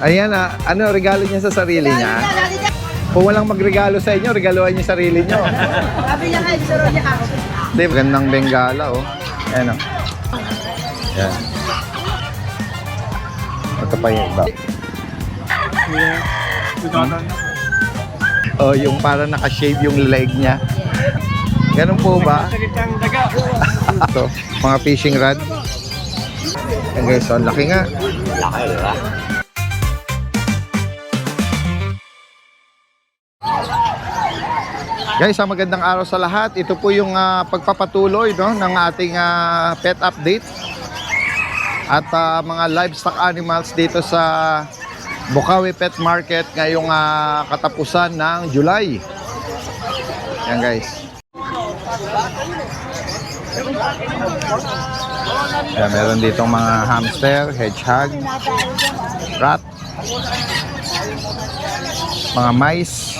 Ayan ano regalo niya sa sarili niya? Kung walang magregalo sa inyo, regaluhan niyo sarili niyo. Sabi niya kayo, suro niya ako. Hindi, magandang bengala, oh. Ayan, oh. Ayan. Ito pa yung iba. Oh, yung para naka-shave yung leg niya. Ganun po ba? Ito, mga fishing rod. Ayan guys, so laki nga. Laki, di ba? Guys, magandang araw sa lahat. Ito po yung pagpapatuloy, no, ng ating pet update at mga livestock animals dito sa Bocaue Pet Market ngayong katapusan ng July. Yan guys. Yan, meron ditong mga hamster, hedgehog, rat, mga mice.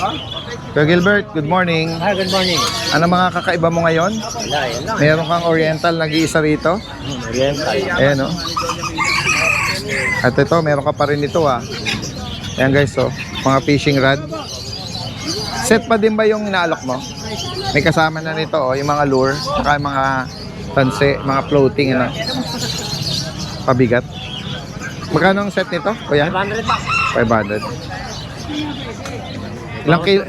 Kuya Gilbert, good morning. Hi, good morning. Ano mga kakaiba mo ngayon? Wala, yan lang. Meron kang oriental nag-iisa rito. Oriental. Ayan, no? At ito, meron ka pa rin ito, Ayan guys, mga fishing rod. Set pa din ba yung inaalok mo? May kasama na nito, yung mga lure, saka yung mga tanse, mga floating, ano? Pabigat. Magkano ang set nito, kuya? 500 bucks. 500. Ilang kilo?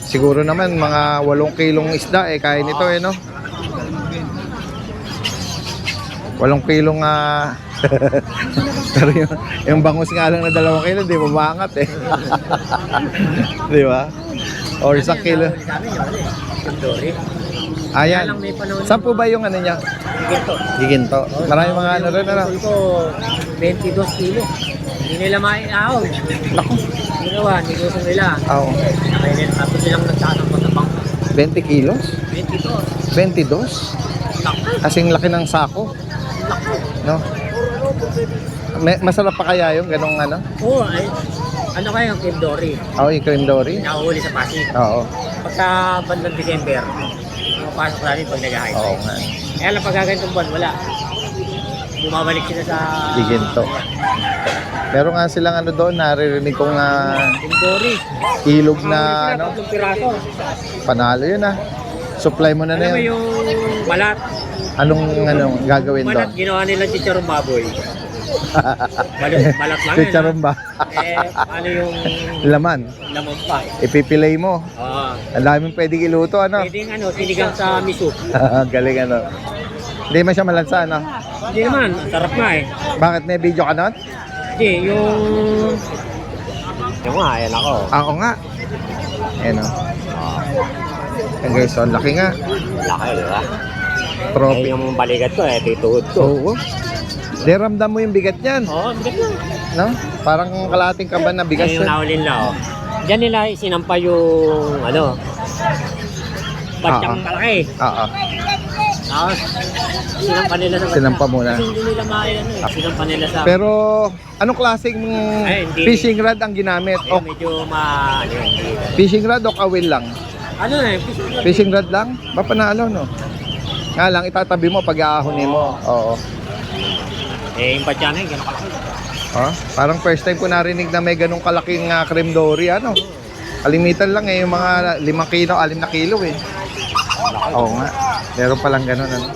Siguro naman mga 8 kilong isda kaya nito no? 8 kilong pero yung bangus nga lang na 2 kilo, di mamangat di ba? Or 1 kilo. Ayan. Saan po ba yung ano niya? Giginto. Giginto. Maraming mga ano rin, ano? Ito, 22 kilo. Hindi nila maiahon. Naku. Ginawa, negosyo nila. Oo. Kaya tapos silang nagsasampo sa bangka. 20 kilos? 22. 22? Kasing laki ng sako. No? Masarap pa kaya yung ganong ano? Oo, ay, ano kaya yung Kim Dory? Oo, yung cream dory. Nahuhuli sa Pasig. Oo. Pagka bandang December, pumapasok namin pag nag-high. Oo nga. Kaya lang pag gagantong buwan, wala. Bumabalik sila sa... Giginto. Meron nga silang ano doon, naririnig kong Kim Dory. ilog na ano, 3 piraso. panalo yun Supply mo na Alam mo yun. yung balat? Anong gagawin Balat, doon? ginawa nila chicharong baboy. Balat lang Chicharon ba? ano yung Laman. laman pa? Ipipilay mo. Oo. Ang daming pwedeng iluto, ano? Pwedeng sinigang sa miso. Galing, ano? Hindi man siya malansa, ano? Hindi naman, sarap nga Bakit may video ka nun? Hindi, yung... Yung nga, ayan ako. Ako nga. Ayan, Ayan guys, so laki nga. Laki, di ba? Trophy. Yung balikat ko, tituhod ko. Oo. Di ramdam mo yung bigat niyan, Oo, bigat na. no? Parang kalating kaban na bigas Yung yan. nahulin na, Diyan nila sinampa yung, batyang malaki. Oo. Tapos, sinampa nila sa Sinampa muna. Kasi hindi nila sinampa nila sa... Pero anong klaseng Ay, hindi. fishing rod ang ginamit? O medyo fishing rod o kawil lang? Fishing rod lang? Ba panalo, no? Nga lang, itatabi mo pag aahonin mo. Oo. yung batyang na gano'n kalaki. Parang first time ko narinig na may ganong kalaking cream dory, ano? Kalimitan lang yung mga 5 kilo, 6 na kilo Oo nga. Meron palang ganon, ano?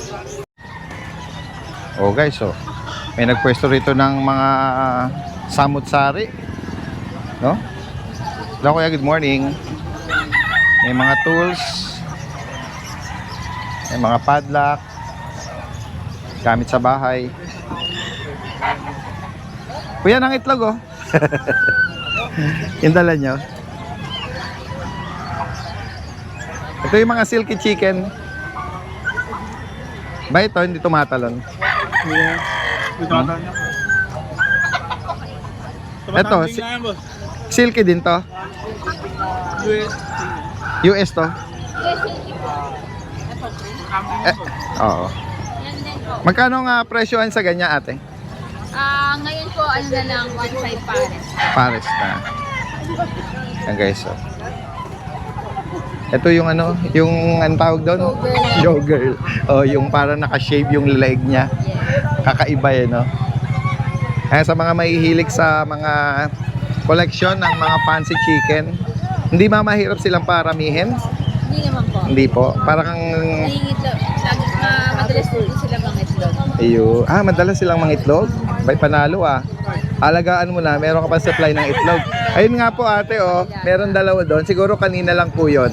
Guys, may nagpwesto rito ng mga samut-sari. No? Hello kuya, good morning. May mga tools. May mga padlock. Gamit sa bahay. Kuya, ng itlog, yung dala nyo. Ito yung mga silky chicken. Ba ito, hindi tumatalon? Ito, silky din to? US to? Oo. Magkano nga presyohan sa ganyan, ate? Ngayon po, na lang, 1.5 pares. Pares na. Yan guys, Ito yung yung tawag doon? Showgirl. Yung parang naka-shave yung leg niya. Kakaiba no? Kaya sa mga mahihilig sa mga collection ng mga fancy chicken, hindi mahirap silang paramihin. Hindi naman po. Hindi po. Parang Nangingitlog. Madalas po sila mga itlog. madalas silang mangitlog. May panalo Alagaan mo na, meron ka pa supply ng itlog. Ayun nga po ate meron dalawa doon. Siguro kanina lang po yun.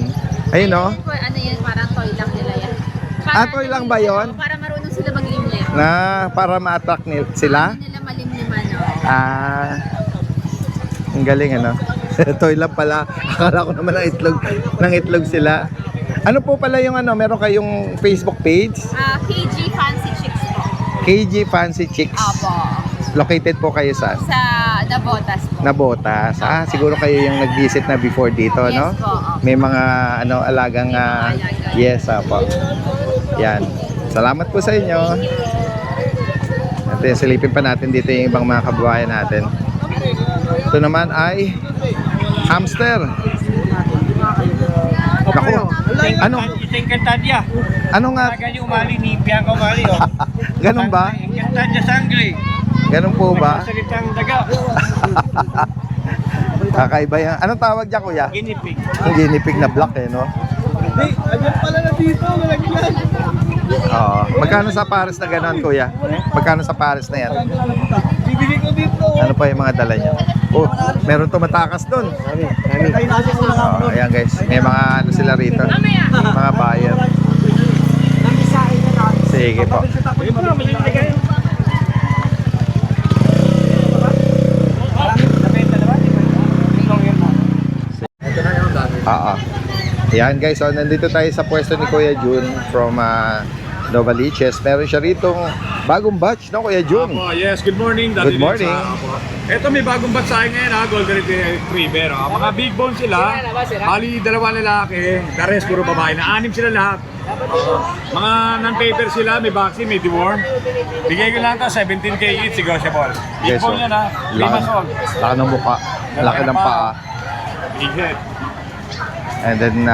Ayun Yan po, ano yan, parang toy lang nila yan. Toy lang ba yun? Para marunong sila maglimlim. Para ma-attract sila? Hindi nila malimliman, no? Ang galing Toy lang pala. Akala ko naman ng itlog sila. Ano po pala yung meron kayong Facebook page? KG Fancy Chicks po. KG Fancy Chicks. Apo. Located po kayo sa Nabotas po. Nabotas. Siguro kayo yung nag-visit na before dito, Yes no? po. May mga alagang yes, po. Yan. Salamat po sa inyo. At silipin pa natin dito yung ibang mga kababayan natin. Ito naman ay hamster. Naku. Ano? Encantadia. Ano nga? Ganyan umali ni Bianca umali Ganun ba? Encantadia sangre. Ganun po ba? Salitang daga. Kakaiba yan. Anong tawag dyan, kuya? Ginipig. Ang ginipig na black no? Hey, andyan pala na dito. Malagyan. Oo. Magkano sa pares na gano'n, kuya? Magkano sa pares na yan? Bibili ko dito. Ano pa yung mga dala niyo? Meron tumatakas doon. Ayan guys, may mga sila rito. Mga buyer. Sige po. Yan guys, nandito tayo sa pwesto ni Kuya Jun from Novaliches. Meron siya ritong bagong batch, no Kuya Jun? Yes, good morning. Good morning. Ito may bagong batch sa akin ngayon Golden Retriever. Mga big bone sila. Bali, dalawa lalaki. The rest puro babae na. 6 sila lahat. Mga non-paper sila, may vaccine, may deworm. Bigay ko lang ito, 17K each, negotiable. Big bone yan 3 months old. Laki ng mukha, laki ng paa. Big head. And then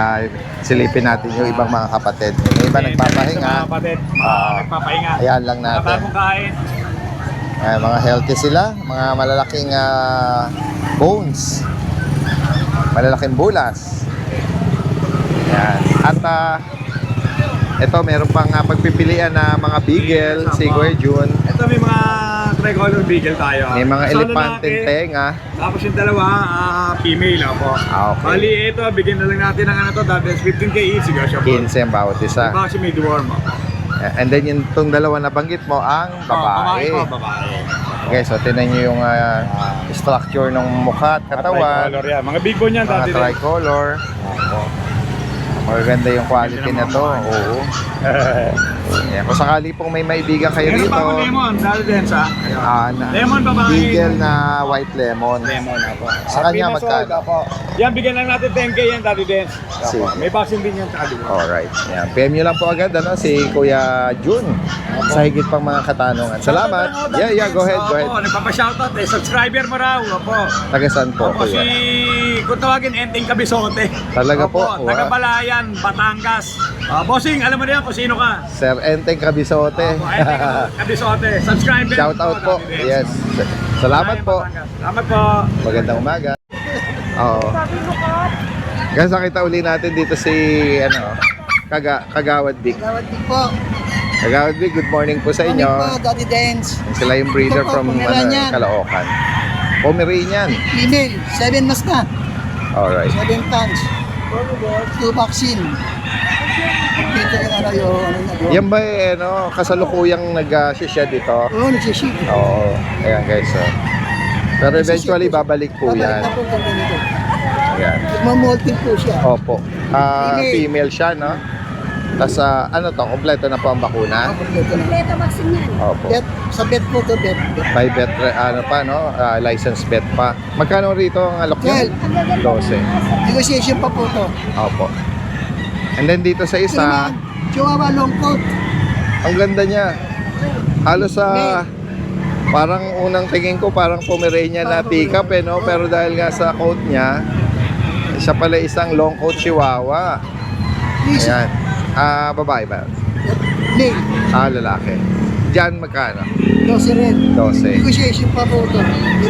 silipin natin yung ibang mga kapatid. Yung iba nagpapahinga. Mga kapatid, nagpapahinga. Ayan lang natin. Bagong kain. Mga healthy sila, mga malalaking bones. Malalaking bulas. Ayan. At ito meron pang pagpipilian na mga beagle, si Kuya Jun. Ito may mga tricolor beagle tayo. May mga Isa elephantine lalaki, tenga. Tapos yung dalawa, female po. Okay. Bali, ito, bigyan na lang natin ng dahil 15K each, negotiable. 15 ang bawat isa. Kasi may deworm And then yung itong dalawa na banggit mo, ang babae. Babae. Okay, so tinan nyo yung structure ng mukha at katawan. Tricolor yan. Mga big bone yan, Mga dati din. tricolor. Maganda yung quality na to. Oo. Yan. Kung sakali pong may maibigan kayo Meron rito, pa akong lemon, dati din sa. Lemon, babae. Beagle na white lemon. Lemon po. Sa kanya magkano? Yan, bigyan lang natin 10K yan, dati din. Sige. May vaccine din yan, tsaka deworm. Alright. Yan. PM nyo lang po agad si Kuya Jun sa higit pang mga katanungan. Salamat. Yeah, go ahead. Opo, nagpapa-shoutout subscriber mo raw. Opo. Taga saan po, Opo, Kuya? kung tawagin, Enteng Cabisote. Talaga po? Opo, taga Balayan, Batangas. Bossing, alam mo na yan kung sino ka. Sir Enteng Cabisote. Opo, Enteng Cabisote. Subscriber. Shout out po. Yes. Salamat po. Salamat po. Magandang umaga. Oo. Guys, nakita uli natin dito si Kagawad Big. Gawad din po. Kagawad Big, good morning po sa inyo. Morning po, Daddy Dance. Sila yung breeder Ito po, from Pomeranian. Caloocan. Pomeranian. Female, 7 mas na. Alright. 7 tons. 2 vaccine. Dito yung Yan ba kasalukuyang nag-share dito? Oo, nagsiship. Oo. Ayan guys. Pero eventually babalik po yan. Babalik na po kung ganito. Ayan. Mamolting po siya. Opo. Female siya, no? Tapos kompleto na po ang bakuna. Kompleto vaccine yan. Opo. Sa vet po to, vet. By vet, license vet pa. Magkano rito ang alok niyo? 12. Negotiation pa po to. Opo. And then dito sa Ito isa, naman, Chihuahua long coat. ang ganda niya. Halos parang unang tingin ko parang Pomeranian na pick-up no? Pero dahil nga sa coat niya, siya pala isang long coat Chihuahua. Please, Ayan. Babae ba? male. Lalaki. Diyan magkano? 12 rin. 12. Negotiation pa po ito.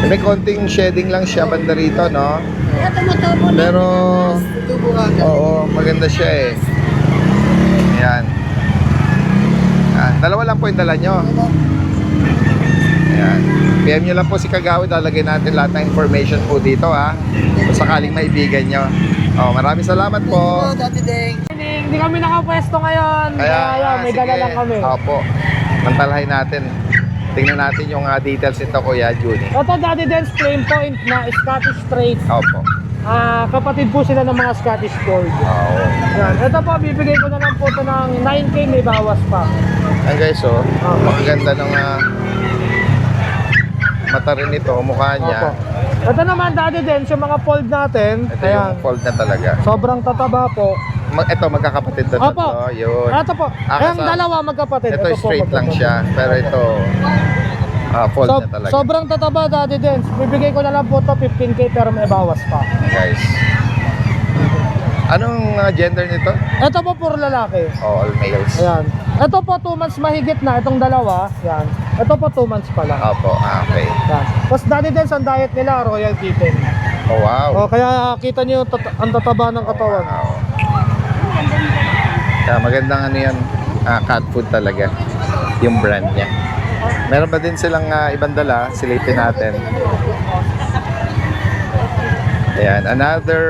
May konting shedding lang siya banda rito, no? Pero, Tubo ka. oo, maganda siya eh. Ayan. Dalawa lang po yung dala nyo. Ayan. PM nyo lang po si Kagawi, lalagay natin lahat ng information po dito ha. Kung sakaling maibigan nyo. Maraming salamat po. Dati Deng. Hindi kami nakapwesto ngayon. Kaya may dala lang kami. Opo. Mantalahin natin. Tingnan natin yung details nito, Kuya Juni. Ito Daddy Dance Flame Point na Scottish Straight. Opo. Kapatid po sila ng mga Scottish Fold. Oo. Yan. Ito po, bibigay ko na lang po ito ng 9K, may bawas pa. Ayan guys, makaganda ng mata rin ito, mukha niya. Opo. Ito naman Daddy Dance, yung mga fold natin. Ito Ayan. yung fold na talaga. Sobrang tataba po. Ito, magkakapatid na Opo. tatlo. Yun. Ito po. Yung Kasi dalawa magkapatid. ito po, straight lang magkapatid. siya. Pero ito, fold na talaga. Sobrang tataba Daddy Dance. Bibigay ko na lang po ito 15K pero may bawas pa. Guys. Anong gender nito? Ito po puro lalaki. All males. Ayan. Ito po 2 months mahigit na. Itong dalawa. Yan. Ito po 2 months pa lang. Opo, okay. Yan. Tapos Daddy Dance ang diet nila, Royal Kitten. Oh, wow. O, kaya kita niyo yung ang tataba ng katawan. Wow. Kaya magandang ano yan, cat food talaga. Yung brand niya. Meron pa din silang ibang dala, silipin natin. Ayan, another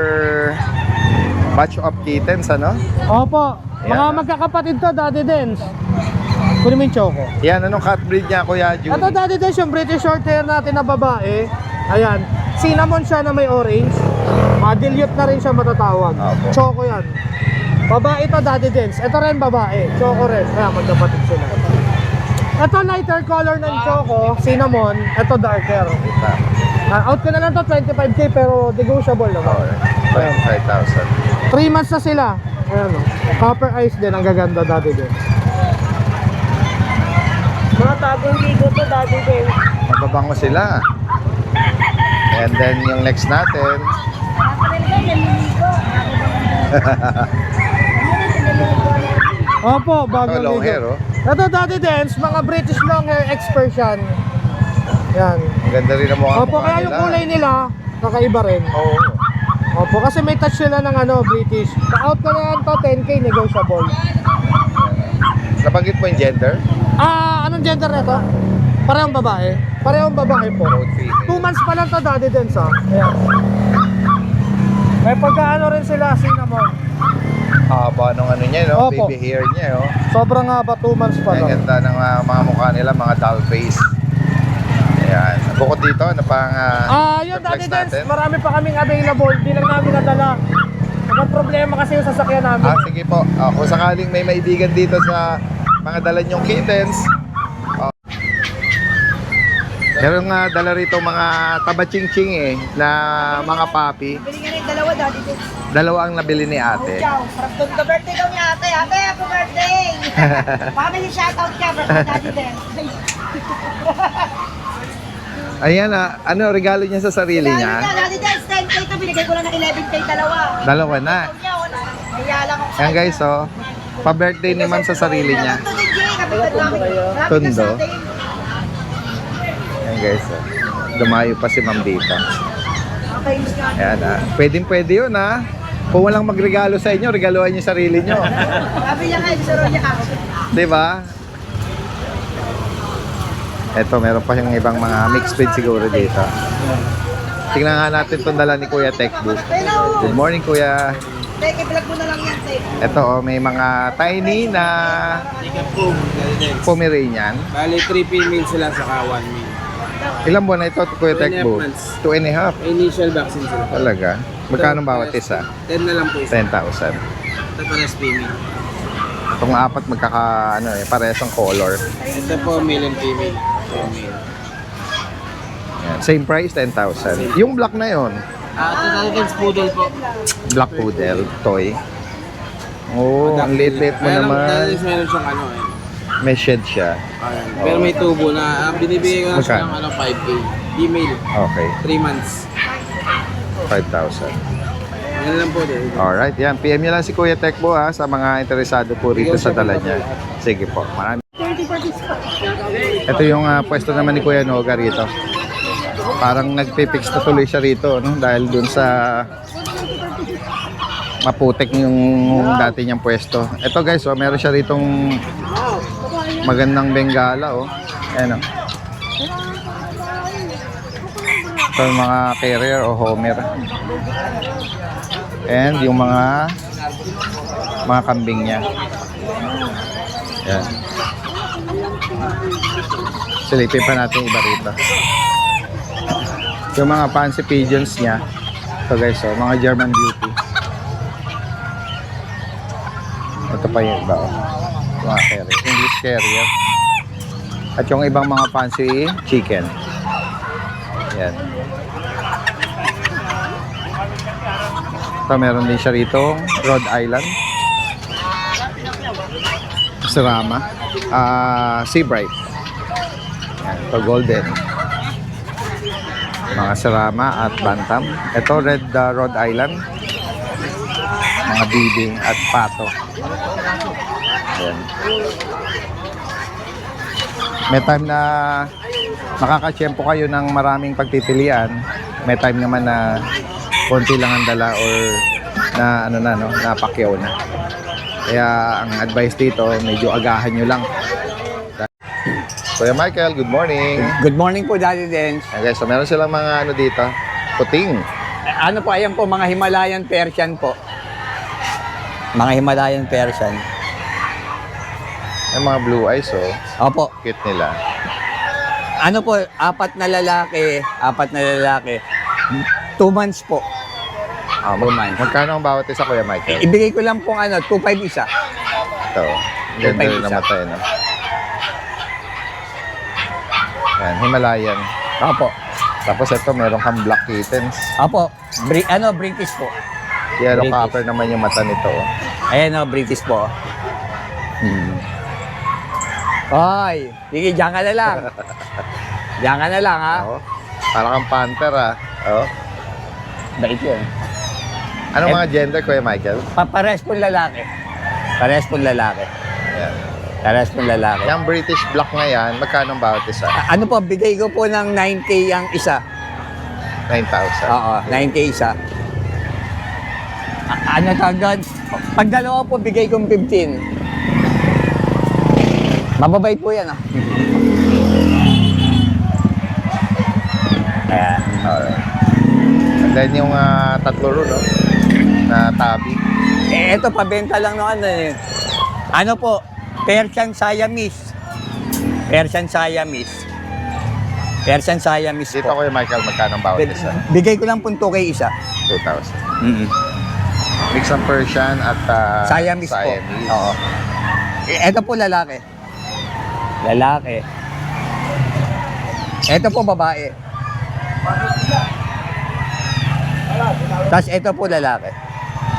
batch of kittens, ano? Opo. Mga Ayan. magkakapatid to, Daddy Dance. Kunin mo yung choco. Yan, anong cat breed niya, Kuya Juni? Ito Daddy Dance, yung British short hair natin na babae. Ayan. Cinnamon siya na may orange. Dilute na rin siya matatawag. Opo. Choco yan. Babae ito Daddy Dance. Ito rin babae. Choco rin. Kaya magkapatid sila. Ito lighter color ng choco, cinnamon. Ito darker. Out ko na lang to 25K pero negotiable naman. Alright, 25,000. 3 months na sila. Ayan o. Copper eyes din. Ang gaganda Daddy Dance. Mga tagong ligo to Daddy Dance. Mababango sila. And then yung next natin, Opo, ito bagong long ligo. hair, oh. Ito Daddy Dance, mga British long hair expression. Yan. Ang ganda rin ang mukha Opo, kaya yung kulay nila, kakaiba rin. Oo. Opo, kasi may touch sila ng British. Out ko na yan to, 10K negotiable. Nabanggit mo yung gender? Anong gender nito? Parehong babae. Parehong babae po. Both female. 2 months pa lang to Daddy Dance Ayan. May pagkaano rin sila, cinnamon. Haba nung ano niya, no? Opo. Baby hair niya, oh. Sobrang haba, 2 months pa Ang lang. ganda ng mga mukha nila, mga doll face. Ayan. Bukod dito, ano pang Yun reflex Daddy Dance, natin? marami pa kaming available. Di lang namin nadala. Nagka-problema kasi yung sasakyan namin. Sige po. Kung sakaling may maibigan dito sa mga dala nyong kittens, meron nga dala rito mga taba-ching-ching na mga papi. Bili nga rin dalawa Daddy Deng. Dalawa ang nabili ni ate. Ciao. Sarap doon ka birthday daw niya ate. Ate, happy birthday! Family shoutout ka, birthday Daddy Deng. Ayan ano regalo niya sa sarili Dahil niya? nga, Daddy Deng, 10K ito. Binigay ko lang ng 11K dalawa. Dalawa na. Niya, wala. Kaya lang ako Ayan guys, pa-birthday ni ma'am sa sarili niya. Ito din, Jay. Kapitad namin. Marami Tondo. ka sa atin. Ayan guys, dumayo pa si ma'am dito. Okay, Miss Gani. Ayan pwede yun Kung walang magregalo sa inyo, regaluhan niyo sarili niyo. Sabi niya kayo, Sir Roya ako. Di ba? Eto, meron pa yung ibang mga mixed breed siguro dito. Tingnan nga natin itong dala ni Kuya Tekbu. Good morning, Kuya. Teke, vlog mo na lang yan, Teke. Ito, may mga tiny na Pomeranian. Bali, 3 female sila saka 1 male. Ilang buwan na ito, Kuya 2.5 Tekbu? months. 2.5. Initial vaccine sila. Talaga? Magkano bawat isa? 10 na lang po isa. 10,000. Ito pares female. Itong apat parehas ang color. Ito po male and female. So, male. Yan. Same price, 10,000. Yung black na yon, Ito natin poodle po. black poodle, toy. Oh, ang liit-liit mo naman. Dahil meron siyang May shed siya. Ayan. Pero may tubo na. Binibigay ko na siya Magkano? ng 5K. Female. Okay, 3 months. 5,000. Yan lang po din. Alright, yan. PM nyo lang si Kuya Tekbo sa mga interesado po rito sa dala niya. Sige po, marami. Ito yung pwesto naman ni Kuya Noga rito. Parang nagpipix na tuloy siya rito, no? Dahil dun sa maputik yung dati niyang pwesto. Ito guys, oh, meron siya ritong magandang bengala, oh. Ayan, oh. Ito yung mga carrier o homer. And yung mga kambing niya. Ayan. Silipin pa natin iba rito. Yung mga fancy pigeons niya. Ito guys, oh, mga German Beauty. Ito pa yung iba, oh. Mga carrier, English carrier. At yung ibang mga fancy chicken. Yan. Ito meron din siya rito, Rhode Island. Serama. Sea Bright. Yan, ito golden. Mga Serama at Bantam. Ito red Rhode Island. Mga bibing at pato. Yan. May time na makakatsyempo kayo ng maraming pagpipilian. May time naman na konti lang ang dala or na ano na no, napakyaw na. Kaya ang advice dito, medyo agahan nyo lang. Kuya Michael, good morning. Good morning po, Daddy Dens. Okay, so meron silang mga ano dito, puting. Ano po, ayan po, mga Himalayan Persian po. Mga Himalayan Persian. Yung mga blue eyes, oh. Opo. Cute nila. Ano po, 4 na lalaki. 2 months po. Magkano ang bawat isa, Kuya Michael? Ibigay ko lang pong 2.5 isa. Ito. Ganda rin isa. na mata, no? Yan, Himalayan. Opo. Tapos ito, meron kang black kittens. Opo. British po. Yellow British. copper naman yung mata nito, oh. Ayan British po. Ay, sige, diyan ka na lang. Diyan ka na lang, ha? Oh. Parang kang panther, ah. Oh. Bait yun. Anong mga gender, Kuya Michael? Pares po lalaki. Pares po lalaki. Yan. Pares po lalaki. Yung British black na yan, magkano ang bawat isa? Ano po, bigay ko po ng 9K ang isa. 9,000. Oo, 9K isa. Ano kagad? Pag dalawa po, bigay kong 15. Mababait po yan, ah. Ayan. Alright. And then yung tatlo ro, no? Na tabi. Ito, pabenta lang no ano eh. Ano po? Persian Siamese. Persian Siamese. Persian Siamese Dito, po. Kuya Michael, magkano ang bawat isa? Bigay ko lang po 2K isa. 2,000. Mix ng Persian at Siamese po. Oo. Ito po lalaki. Lalaki. Ito po babae. Tapos ito po lalaki.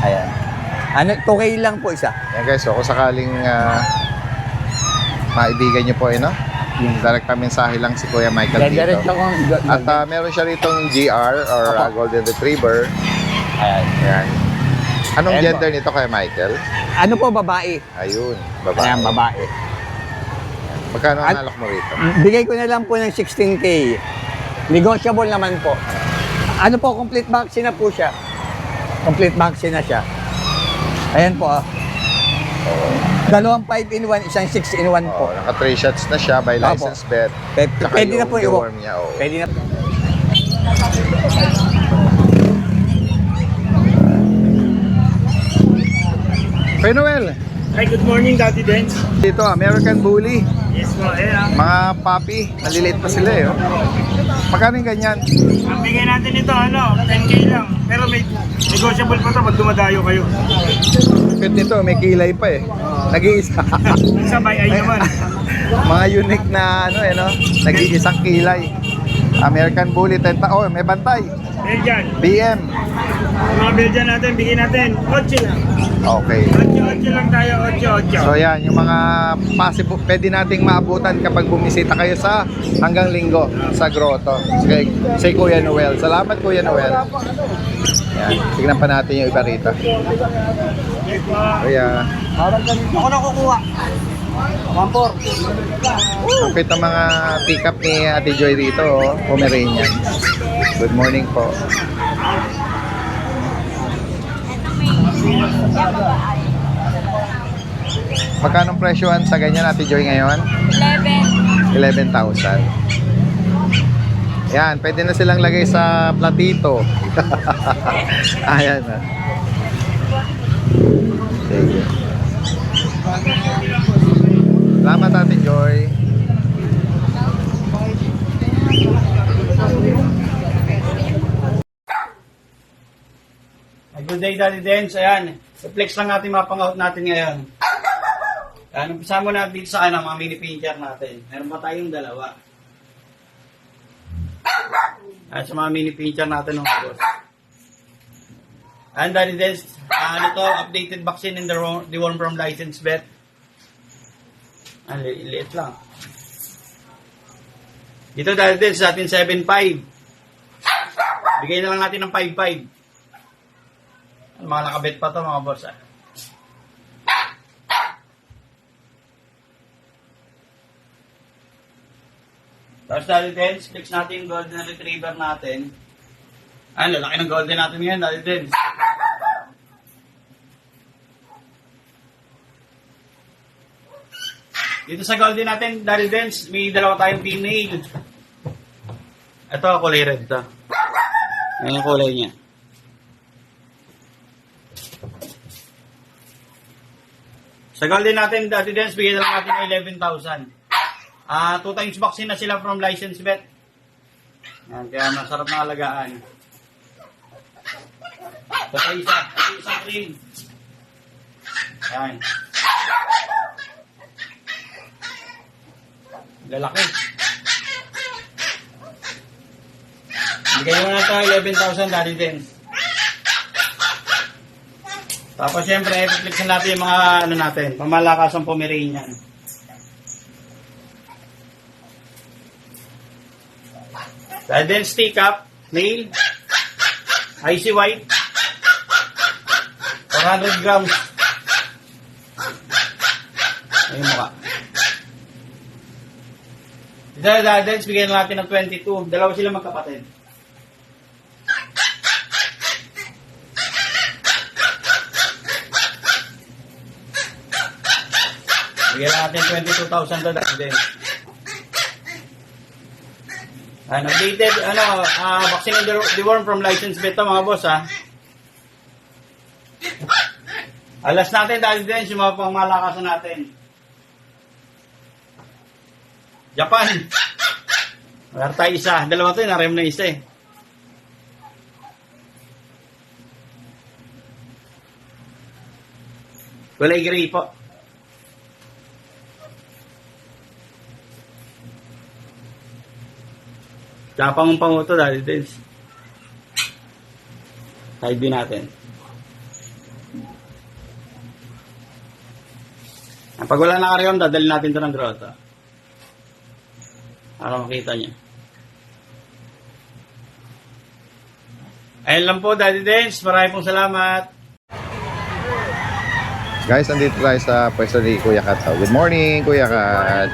Ayan. Ano, 2K lang po isa. Yan guys, so kung sakaling maibigan nyo po, no? Direct mensahe lang si Kuya Michael dito. Diretso kong... At meron siya ritong GR or Golden Retriever. Ayan. Yan. Anong Ayan gender nito, Kuya Michael? Ano po babae? Ayun, babae. Ayan, babae. Magkano ang alok mo rito? Bigay ko na lang po ng 16K. Negotiable naman po. Ano po, complete vaccine na po siya. Complete vaccine na siya. Ayan po, ah. Dalawang 5-in-1, isang 6-in-1 po. Naka 3 shots na siya by Opo. license vet. Tsaka Pwede na yung po i-walk. deworm niya, oh. Pwede na po. Kuya Noel, Hi, good morning, Daddy Dens. dito American Bully. Yes po, ayan. Mga puppy, maliliit pa sila eh. Oh. Magkano yung ganyan? Ang bigay natin ito, 10K lang. Pero may negotiable pa ito pag dumadayo kayo. Cute nito, may kilay pa eh. Nag-iisa. Isa by eye naman. Mga unique na no? Nag-iisang kilay. American Bully, 10 oh, may bantay. Belgian. BM. Mga Belgian natin, bigyan natin 8 lang. Okay. 8 lang tayo, 8. So yan, yung mga possible, pwede nating maabutan kapag bumisita kayo sa hanggang linggo sa grotto. Si Kuya Noel. Salamat, Kuya Noel. Yan, tignan pa natin yung iba rito. Kuya. Ako na kukuha. Ang cute ng mga pick-up ni Ate Joy rito, oh. Pomeranian. Good morning po. Magkano presyohan sa ganyan, Ate Joy, ngayon? 11. 11,000. Yan, pwede na silang lagay sa platito. Ayan na. Sige. Salamat, Ate Joy. Good day, Daddy Dens. Ayan, i-flex lang natin mga pang-out natin ngayon. Ayan, umpisa mo natin dito sa mga mini pincher natin. Meron pa tayong dalawa. Ayan, sa mga mini pincher natin ng boss. Ayan, Daddy Dens. Ano to, updated vaccine in the one from licensed vet. Ayan, liit lang. Dito, Daddy Dens, sa atin 7.5. Bigay na lang natin ng 5.5. Mga nakabet pa to mga boss. Tapos Daddy Dens, fix natin yung golden retriever natin. Ano, laki ng golden natin ngayon, Daddy Dens. Dito sa golden natin, Daddy Dens, may dalawa tayong female. Ito, kulay red to. Ayan yung kulay niya. Sa golden natin, Daddy Dens, bigyan na lang natin ng 11,000. 2 times vaccine na sila from licensed vet. Yan, kaya masarap na alagaan. Ito isang cream. Yan. Lalaki. Bigyan mo na ito 11,000, Daddy Dens. Tapos syempre, i-flex natin yung mga ano natin, pamalakas ang Pomeranian. Dahil din stick up, male, icy white, 400 grams. Ayun mukha. Dahil din, bigyan natin ng 22. Dalawa sila magkapatid. Bigyan natin 22,000 doon din. Updated, vaccine in the worm from licensed vet mga boss, ha. Alas natin dahil din yung mga pangmalakasan natin. Japan. Wala tayo isa. Dalawa to, narem na isa eh. Kulay gray po. Tapang panguto dahil din. Side din natin. Pag wala nakareon, dadalhin natin ito ng grotto. Para makita niya. Ayun lang po, Daddy Dens. Maraming pong salamat. Guys, andito tayo sa pwesto ni Kuya Kat. Good morning, Kuya Kat.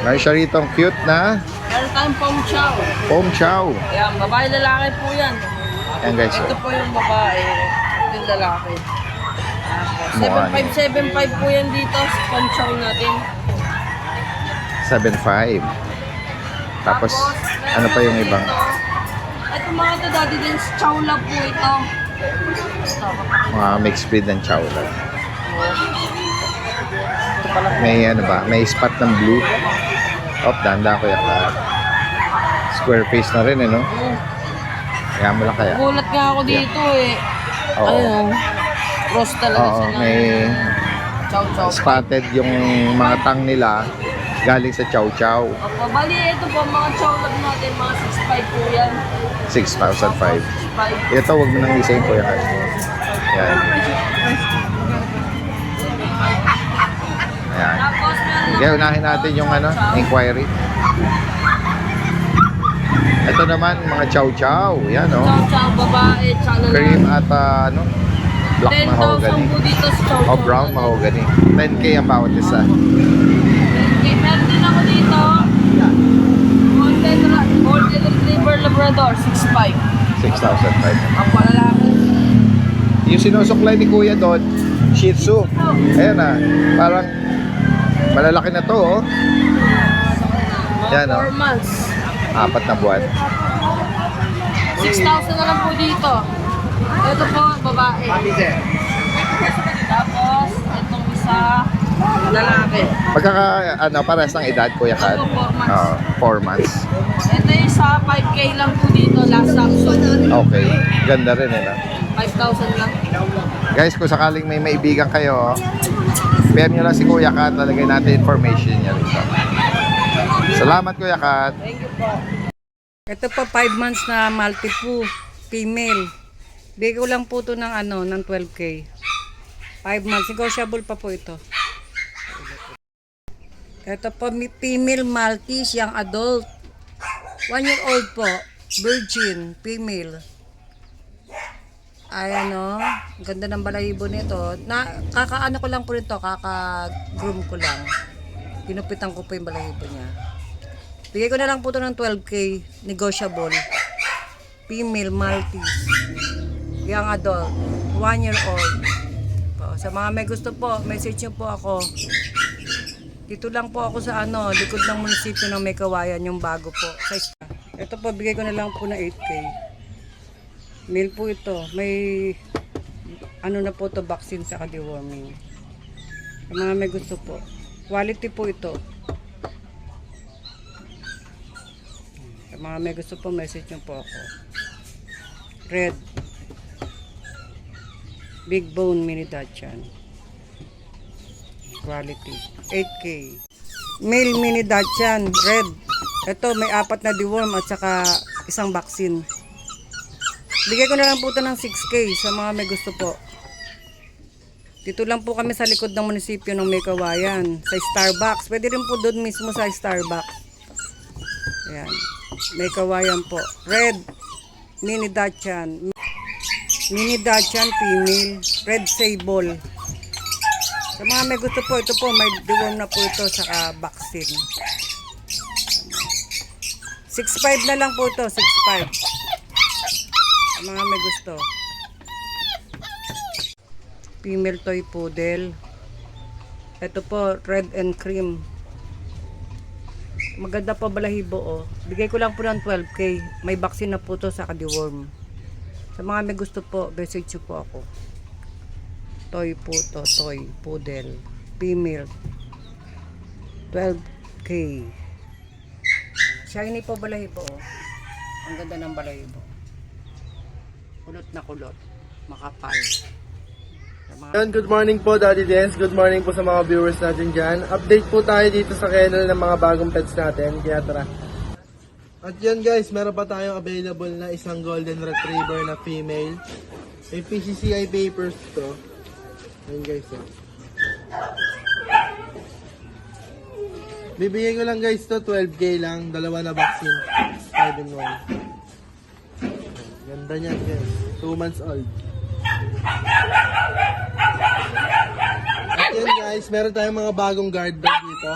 Meron siya rito ang cute na Meron tayong pong chow. Pom Chow. Ayan, babae lalaki po yan. Ayan guys. Ito po yung babae. Ito yung lalaki. Mukha 7575 po yan dito sa pong chow natin. 7.5. Tapos, ano pa yung ibang? Ito mga ito, Daddy Dens, chow lab po ito. Mga mixed breed ng Chow lang. May ano ba? May spot ng blue. Oh, danda ko yan. Square face na rin, no? Kaya mo lang kaya. Gulat nga ako dito eh. Oo. Ayun. Cross talaga Oo, sila. may Chow chow. spotted yung mga tang nila galing sa Chow Chow. Opo, bali ito po, mga chow lab natin, mga 6.5 po yan. 6,005. 6.5. Ito, wag mo nang isayin ko yan. Yan. Ayan. Tapos meron Kaya unahin natin yung ano, inquiry. Ito naman, mga Chow Chow. Yan, oh. chow chow, babae, chow lalaki. Cream at ano, Black 10,000 mahogany. po dito sa chow O brown mahogany. 10K ang bawat isa. Okay, meron din ako dito. Golden Retriever Labrador, 6'5". 6,500. Ang palalaki. Yung sinusuklay ni Kuya doon, Shih Tzu. Ayan ah, parang malalaki na to oh. Yan oh, 4 months. 4 na buwan. 6,000 na lang po dito. Ito po, babae. Tapos, itong isa, lalaki. Magkaka, pares ng edad, Kuya Kat? Opo, 4 months. 4 months. Ito yung sa 5K lang po dito, last Samsung. Okay, ganda rin eh. No? 5,000 lang. Guys, kung sakaling may maibigan kayo, PM nyo lang si Kuya Kat, lalagay natin information niya rito. Salamat Kuya Kat. Thank you po. Ito po 5 months na Maltipoo, female. Bigay ko lang po ito ng ng 12K. 5 months, negotiable pa po ito. Ito po female Maltese, young adult. 1 year old po, virgin, female. Ay ganda ng balahibo nito. Kakaano ko lang po nito, kaka-groom ko lang. Ginupitan ko po yung balahibo niya. Bigay ko na lang po ito ng 12K, negotiable. Female Maltese, young adult, 1 year old. Po, sa mga may gusto po, message nyo po ako. Dito lang po ako sa likod ng munisipyo ng May Kawayan, yung bago po. Ito po, bigay ko na lang po na 8K. Male po ito. May na po ito, vaccine sa deworming. Sa mga may gusto po. Quality po ito. Sa mga may gusto po, message nyo po ako. Red. Big bone mini Dachshund. Quality. 8K. Male mini Dachshund. Red. Ito, may 4 na deworm at saka isang vaccine. Bigay ko na lang po ito ng 6K sa mga may gusto po. Dito lang po kami sa likod ng munisipyo ng May Kawayan. Sa Starbucks. Pwede rin po doon mismo sa Starbucks. Ayan. May Kawayan po. Red. Mini Dachshund. Mini Dachshund female. Red Sable. Sa mga may gusto po, ito po, may deworm na po ito sa vaccine. 6'5 na lang po ito. 6'5. Sa mga may gusto. Female toy poodle. Ito po, red and cream. Maganda pa balahibo oh. Bigay ko lang po ng 12K. May vaccine na po to sa deworm. Sa mga may gusto po, message nyo po ako. Toy po to, toy poodle. Female. 12K. Shiny po balahibo oh. Ang ganda ng balahibo. Kulot na kulot. Makapal. Good morning po Daddy Dance, good morning po sa mga viewers natin dyan. Update po tayo dito sa kennel ng mga bagong pets natin, kaya tara. At yan guys, meron pa tayong available na isang golden retriever na female. May PCCI papers to. Yan guys. Bibigay ko lang guys to 12K lang, dalawa na vaccine, 5 in 1. Ganda niyan guys, 2 months old. At yan guys, meron tayong mga bagong guard dog dito.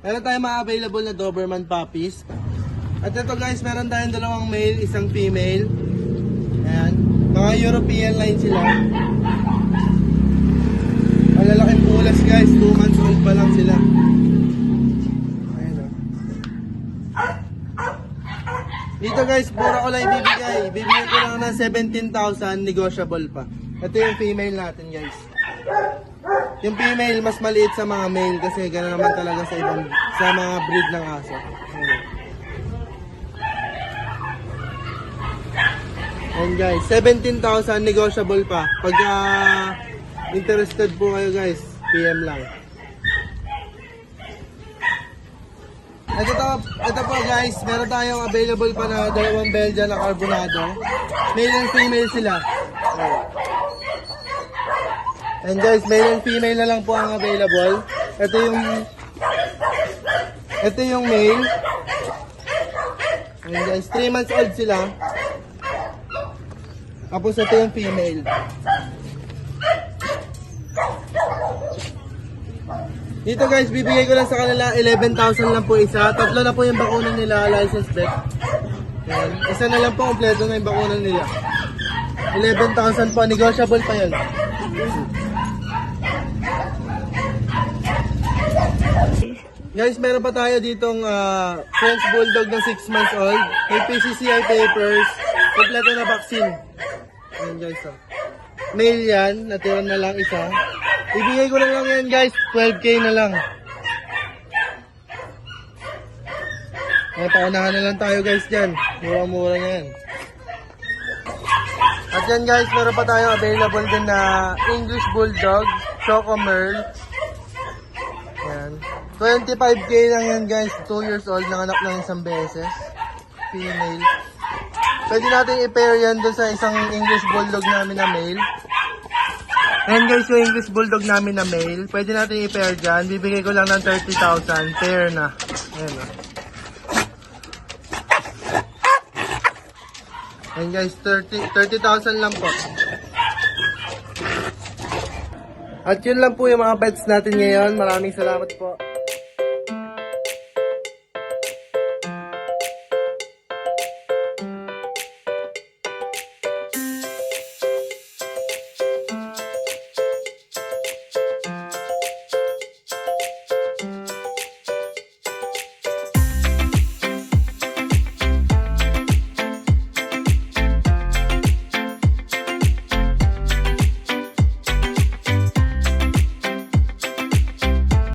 Meron tayong mga available na Doberman puppies. At ito guys, meron tayong 2 male, isang female. Ayan, mga European line sila. Malalaking pulas guys, 2 months old pa lang sila. Ayan o. Dito guys, pura ko lang ibibigay. Bibigay ko lang ng 17,000, negotiable pa. Ito yung female natin guys. Yung female mas maliit sa mga male kasi gano'n naman talaga sa mga breed ng aso. And guys, 17,000 negotiable pa. Pag interested po kayo guys, PM lang. Ito po guys, meron tayong available pa na 2 Belgian na carbonado. Male and female sila. And guys, male and female na lang po ang available. Ito yung male. And guys, 3 months old sila. Tapos ito yung female. Dito guys, bibigay ko lang sa kanila 11,000 lang po isa. Tatlo na po yung bakuna nila, license vet. Yan. Isa na lang po, kompleto na yung bakuna nila. 11,000 po, negotiable pa yun. Guys, meron pa tayo ditong French Bulldog na 6 months old. May PCCI papers, kompleto na vaccine. Ayan guys, oh. Male yan, natira na lang isa. Ibigay ko na lang yan guys, 12K na lang. May paunahan na lang tayo guys dyan. Mura-mura na yan. At yan guys, meron pa tayo available din na English Bulldog, Choco Merle. Yan. 25K lang yan guys, 2 years old, nanganak lang isang beses. Female. Pwede natin i-pair yan doon sa isang English Bulldog namin na male. Ayan guys, yung English Bulldog namin na male. Pwede natin i-pair dyan. Bibigay ko lang ng 30,000. Pair na. Ayan o. Ayan guys, 30,000 lang po. At yun lang po yung mga pets natin ngayon. Maraming salamat po.